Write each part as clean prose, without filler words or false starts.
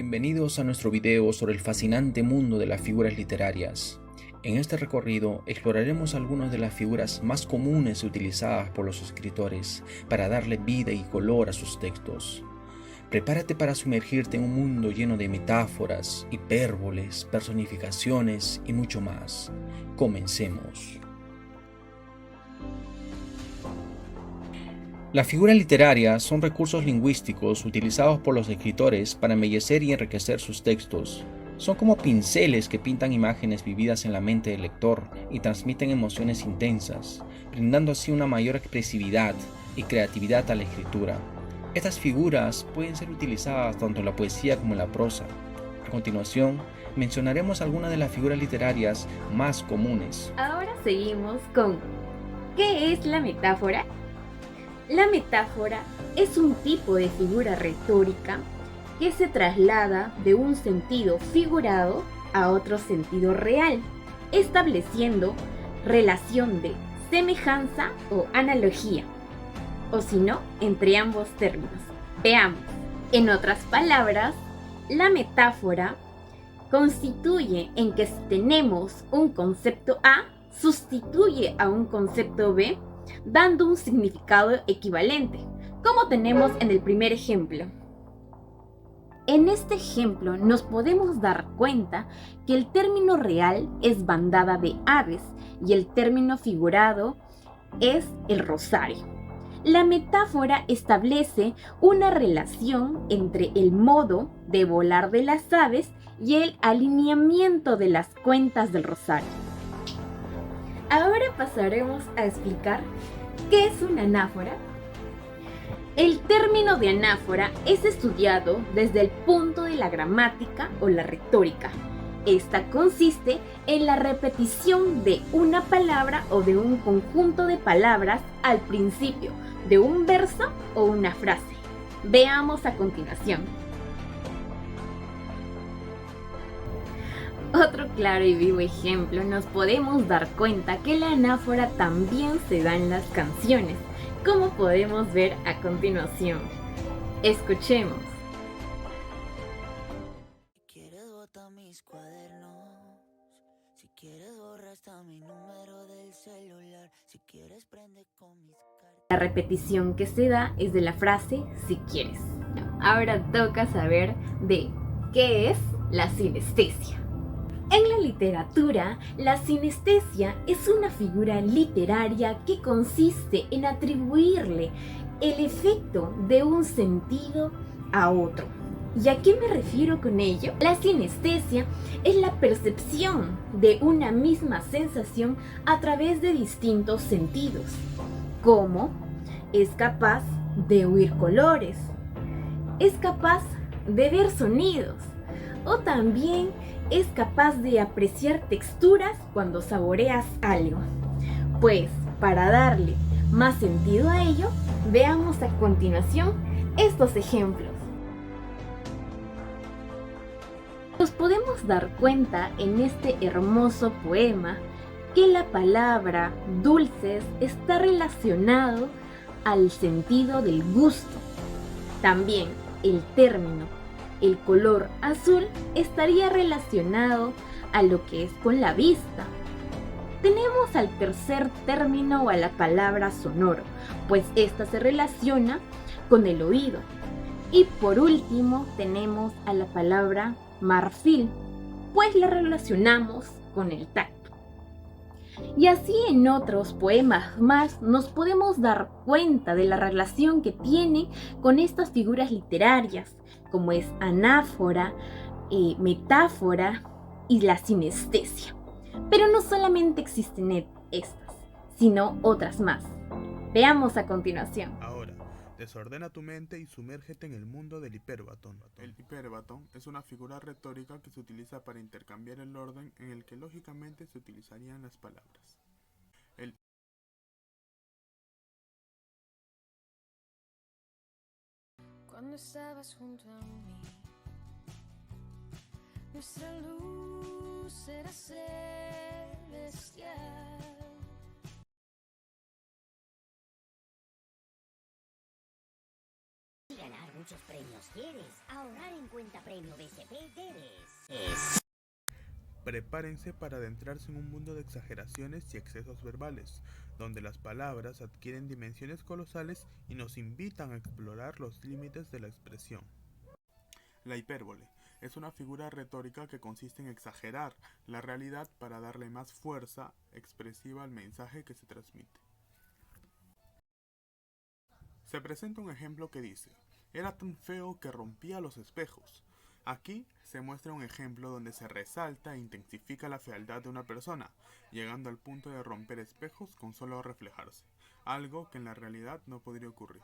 Bienvenidos a nuestro video sobre el fascinante mundo de las figuras literarias. En este recorrido exploraremos algunas de las figuras más comunes utilizadas por los escritores para darle vida y color a sus textos. Prepárate para sumergirte en un mundo lleno de metáforas, hipérboles, personificaciones y mucho más. Comencemos. Las figuras literarias son recursos lingüísticos utilizados por los escritores para embellecer y enriquecer sus textos. Son como pinceles que pintan imágenes vividas en la mente del lector y transmiten emociones intensas, brindando así una mayor expresividad y creatividad a la escritura. Estas figuras pueden ser utilizadas tanto en la poesía como en la prosa. A continuación, mencionaremos algunas de las figuras literarias más comunes. Ahora seguimos con ¿qué es la metáfora? La metáfora es un tipo de figura retórica que se traslada de un sentido figurado a otro sentido real, estableciendo relación de semejanza o analogía, o si no, entre ambos términos. Veamos, en otras palabras, la metáfora constituye en que si tenemos un concepto A, sustituye a un concepto B, dando un significado equivalente, como tenemos en el primer ejemplo. En este ejemplo nos podemos dar cuenta que el término real es bandada de aves y el término figurado es el rosario. La metáfora establece una relación entre el modo de volar de las aves y el alineamiento de las cuentas del rosario. Ahora pasaremos a explicar qué es una anáfora. El término de anáfora es estudiado desde el punto de la gramática o la retórica. Esta consiste en la repetición de una palabra o de un conjunto de palabras al principio de un verso o una frase. Veamos a continuación. Otro claro y vivo ejemplo, nos podemos dar cuenta que la anáfora también se da en las canciones, como podemos ver a continuación. Escuchemos. Si quieres bota mis cuadernos, si quieres borra hasta mi número del celular, si quieres prende con mis cartas. La repetición que se da es de la frase si quieres. Ahora toca saber de qué es la sinestesia. En la literatura, la sinestesia es una figura literaria que consiste en atribuirle el efecto de un sentido a otro. ¿Y a qué me refiero con ello? La sinestesia es la percepción de una misma sensación a través de distintos sentidos, como es capaz de oír colores, es capaz de ver sonidos, o también es capaz de apreciar texturas cuando saboreas algo. Pues, para darle más sentido a ello, veamos a continuación estos ejemplos. Nos podemos dar cuenta en este hermoso poema que la palabra dulces está relacionado al sentido del gusto. También el término el color azul estaría relacionado a lo que es con la vista. Tenemos al tercer término o a la palabra sonoro, pues esta se relaciona con el oído. Y por último tenemos a la palabra marfil, pues la relacionamos con el tacto. Y así en otros poemas más nos podemos dar cuenta de la relación que tienen con estas figuras literarias, como es anáfora, metáfora y la sinestesia. Pero no solamente existen estas, sino otras más. Veamos a continuación. Ahora, desordena tu mente y sumérgete en el mundo del hiperbatón. El hiperbatón es una figura retórica que se utiliza para intercambiar el orden en el que lógicamente se utilizarían las palabras. Cuando estabas junto a mí, nuestra luz era celestial. muchos premios quieres. Ahorrar en cuenta premio BCP debes. Prepárense para adentrarse en un mundo de exageraciones y excesos verbales, donde las palabras adquieren dimensiones colosales y nos invitan a explorar los límites de la expresión. La hipérbole es una figura retórica que consiste en exagerar la realidad para darle más fuerza expresiva al mensaje que se transmite. Se presenta un ejemplo que dice: era tan feo que rompía los espejos. Aquí se muestra un ejemplo donde se resalta e intensifica la fealdad de una persona, llegando al punto de romper espejos con solo reflejarse, algo que en la realidad no podría ocurrir.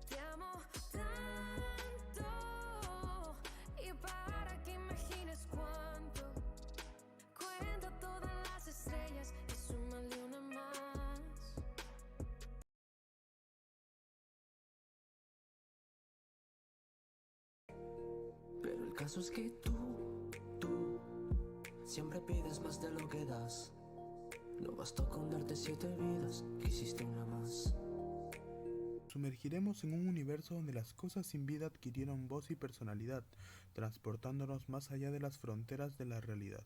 Te amo tanto y para que imagines cuánto cuenta todas las estrellas y súmale una más. Pero el caso es que tú siempre pides más de lo que das. No bastó con darte 7 vidas, quisiste una más. Sumergiremos en un universo donde las cosas sin vida adquirieron voz y personalidad, transportándonos más allá de las fronteras de la realidad.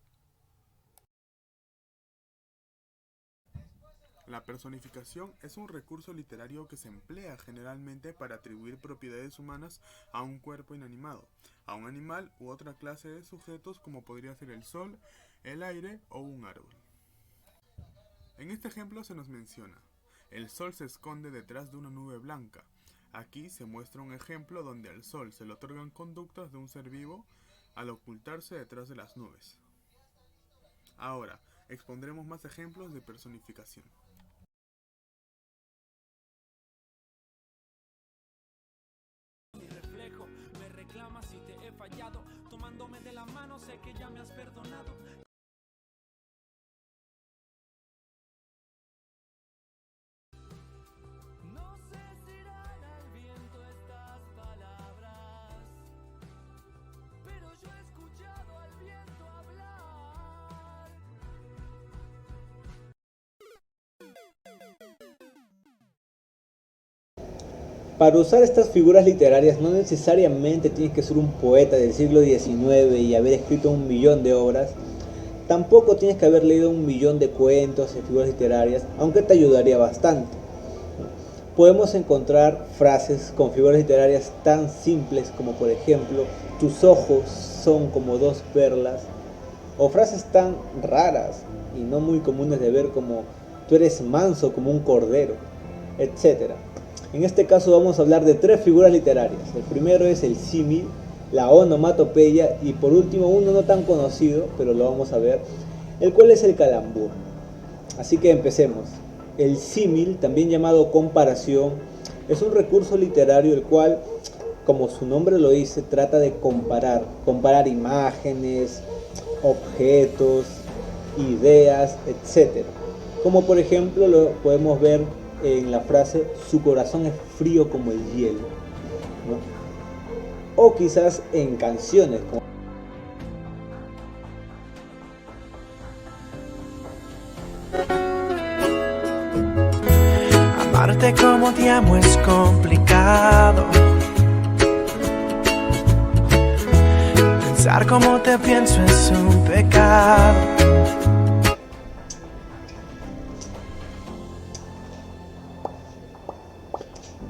La personificación es un recurso literario que se emplea generalmente para atribuir propiedades humanas a un cuerpo inanimado, a un animal u otra clase de sujetos como podría ser el sol, el aire o un árbol. En este ejemplo se nos menciona: el sol se esconde detrás de una nube blanca. Aquí se muestra un ejemplo donde al sol se le otorgan conductas de un ser vivo al ocultarse detrás de las nubes. Ahora, expondremos más ejemplos de personificación. Mi reflejo me reclama si te he fallado, tomándome de la mano sé que ya me has perdonado. No sé si irán al viento estas palabras, pero yo he escuchado al viento hablar. Para usar estas figuras literarias no necesariamente tienes que ser un poeta del siglo XIX y haber escrito 1.000.000 de obras. Tampoco tienes que haber leído 1.000.000 de cuentos y figuras literarias, aunque te ayudaría bastante. Podemos encontrar frases con figuras literarias tan simples como, por ejemplo, tus ojos son como 2 perlas, o frases tan raras y no muy comunes de ver como tú eres manso como un cordero, etc. En este caso vamos a hablar de 3 figuras literarias. El primero es el símil, la onomatopeya y por último uno no tan conocido, pero lo vamos a ver, el cual es el calambur. Así que empecemos. El símil, también llamado comparación, es un recurso literario el cual, como su nombre lo dice, trata de comparar imágenes, objetos, ideas, etc. Como por ejemplo lo podemos ver en la frase su corazón es frío como el hielo, ¿no? O quizás en canciones como Amarte como te amo es complicado. Pensar como te pienso es un pecado.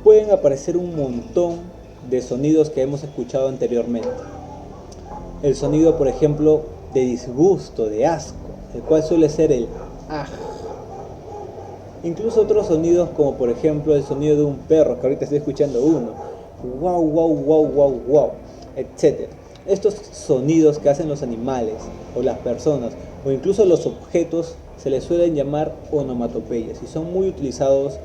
pueden aparecer un montón de sonidos que hemos escuchado anteriormente. El sonido, por ejemplo, de disgusto, de asco, el cual suele ser el aj. Incluso otros sonidos como por ejemplo el sonido de un perro, que ahorita estoy escuchando uno, wow, wow, wow, wow, wow, etc. Estos sonidos que hacen los animales o las personas o incluso los objetos se les suelen llamar onomatopeyas y son muy utilizados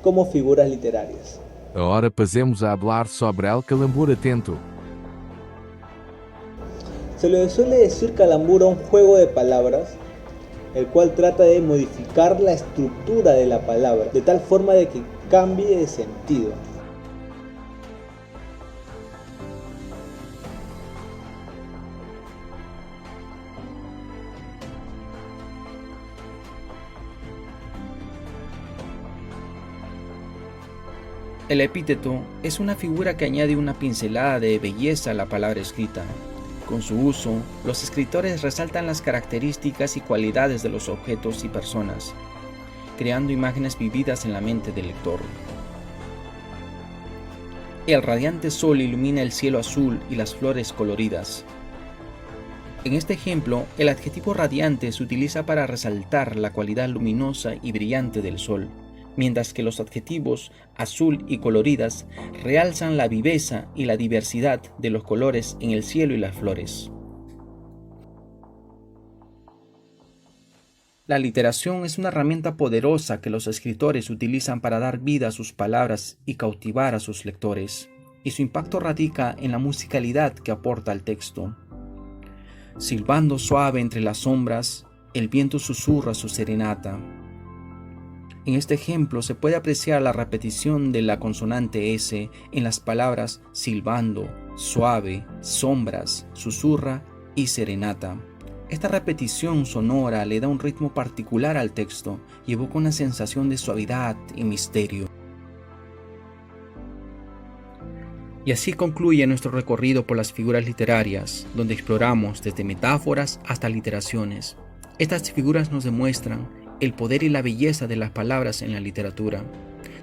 como figuras literarias. Ahora pasemos a hablar sobre el calambur atento. Se le suele decir calambur a un juego de palabras, el cual trata de modificar la estructura de la palabra, de tal forma de que cambie de sentido. El epíteto es una figura que añade una pincelada de belleza a la palabra escrita. Con su uso, los escritores resaltan las características y cualidades de los objetos y personas, creando imágenes vividas en la mente del lector. El radiante sol ilumina el cielo azul y las flores coloridas. En este ejemplo, el adjetivo radiante se utiliza para resaltar la cualidad luminosa y brillante del sol, mientras que los adjetivos azul y coloridas realzan la viveza y la diversidad de los colores en el cielo y las flores. La literación es una herramienta poderosa que los escritores utilizan para dar vida a sus palabras y cautivar a sus lectores, y su impacto radica en la musicalidad que aporta al texto. Silbando suave entre las sombras, el viento susurra su serenata. En este ejemplo se puede apreciar la repetición de la consonante S en las palabras silbando, suave, sombras, susurra y serenata. Esta repetición sonora le da un ritmo particular al texto y evoca una sensación de suavidad y misterio. Y así concluye nuestro recorrido por las figuras literarias, donde exploramos desde metáforas hasta literaciones. Estas figuras nos demuestran el poder y la belleza de las palabras en la literatura,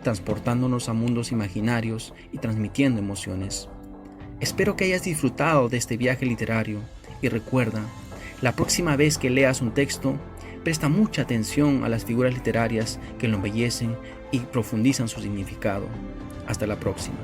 transportándonos a mundos imaginarios y transmitiendo emociones. Espero que hayas disfrutado de este viaje literario y recuerda, la próxima vez que leas un texto, presta mucha atención a las figuras literarias que lo embellecen y profundizan su significado. Hasta la próxima.